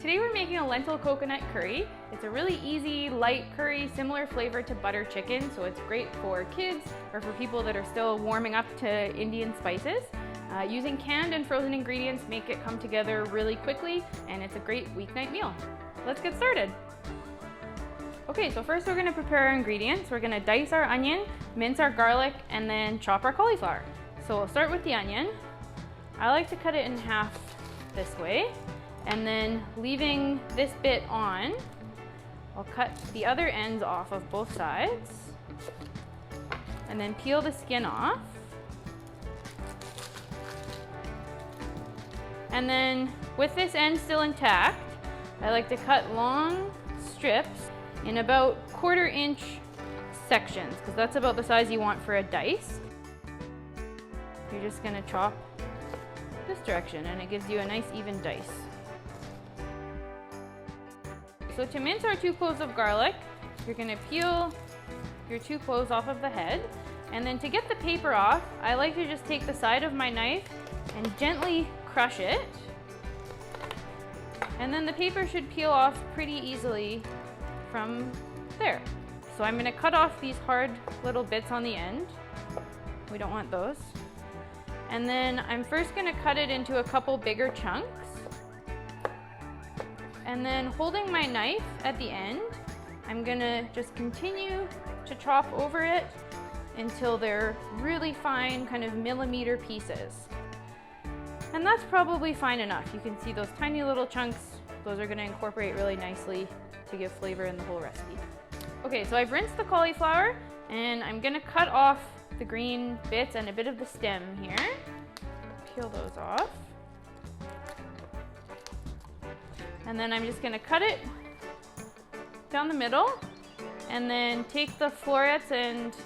Today we're making a lentil coconut curry. It's a really easy, light curry, similar flavor to butter chicken, so it's great for kids or for people that are still warming up to Indian spices. Using canned and frozen ingredients make it come together really quickly, and it's a great weeknight meal. Let's get started. Okay, so first we're going to prepare our ingredients. We're going to dice our onion, mince our garlic, and then chop our cauliflower. So we'll start with the onion. I like to cut it in half this way, and then leaving this bit on, I'll cut the other ends off of both sides, and then peel the skin off. And then with this end still intact, I like to cut long strips in about 1/4 inch sections, because that's about the size you want for a dice. You're just going to chop this direction, and it gives you a nice even dice. So to mince our 2 cloves of garlic, you're going to peel your 2 cloves off of the head, and then to get the paper off, I like to just take the side of my knife and gently crush it, and then the paper should peel off pretty easily from there. So I'm going to cut off these hard little bits on the end. We don't want those. And then I'm first going to cut it into a couple bigger chunks. And then holding my knife at the end, I'm going to just continue to chop over it until they're really fine, kind of millimeter pieces. And that's probably fine enough. You can see those tiny little chunks. Those are going to incorporate really nicely to give flavor in the whole recipe. Okay, so I've rinsed the cauliflower, and I'm going to cut off the green bits and a bit of the stem here. Peel those off. And then I'm just going to cut it down the middle, and then take the florets and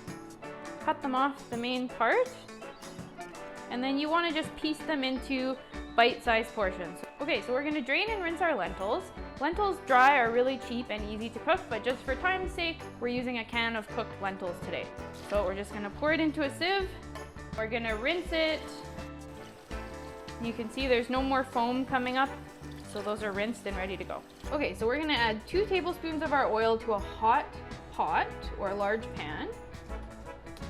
cut them off the main part. And then you want to just piece them into bite-sized portions. Okay, so we're going to drain and rinse our lentils. Lentils dry are really cheap and easy to cook, but just for time's sake, we're using a can of cooked lentils today. So we're just going to pour it into a sieve. We're going to rinse it. You can see there's no more foam coming up, so those are rinsed and ready to go. Okay, so we're going to add 2 tablespoons of our oil to a hot pot or a large pan.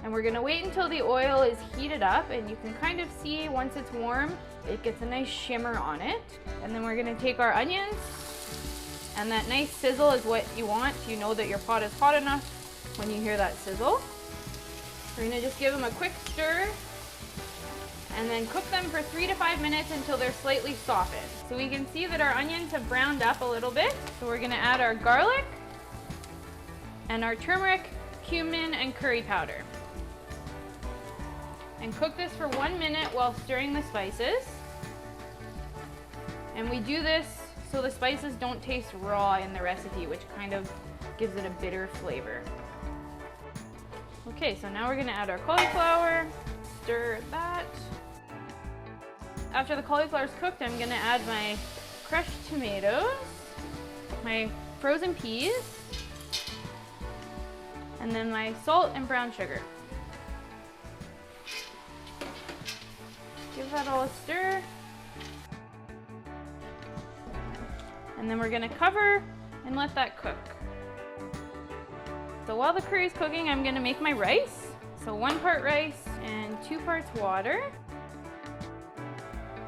And we're going to wait until the oil is heated up, and you can kind of see once it's warm, it gets a nice shimmer on it. And then we're going to take our onions, and that nice sizzle is what you want. You know that your pot is hot enough when you hear that sizzle. We're going to just give them a quick stir, and then cook them for 3 to 5 minutes until they're slightly softened. So we can see that our onions have browned up a little bit. So we're going to add our garlic and our turmeric, cumin, and curry powder. And cook this for 1 minute while stirring the spices. And we do this so the spices don't taste raw in the recipe, which kind of gives it a bitter flavor. Okay, so now we're going to add our cauliflower, stir that. After the cauliflower is cooked, I'm going to add my crushed tomatoes, my frozen peas, and then my salt and brown sugar. Give that all a stir. And then we're going to cover and let that cook. So while the curry is cooking, I'm going to make my rice. So 1 part rice and 2 parts water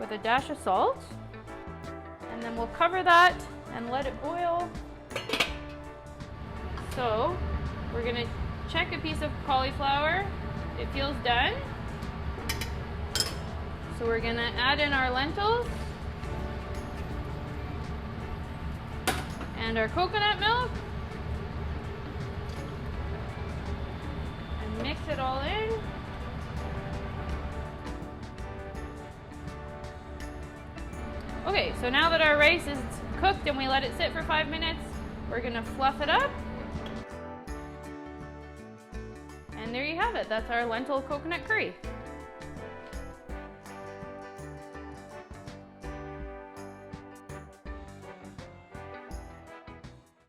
with a dash of salt. And then we'll cover that and let it boil. So we're going to check a piece of cauliflower. It feels done. So we're going to add in our lentils and our coconut milk and mix it all in. Okay, so now that our rice is cooked and we let it sit for 5 minutes, we're going to fluff it up. And there you have it. That's our lentil coconut curry.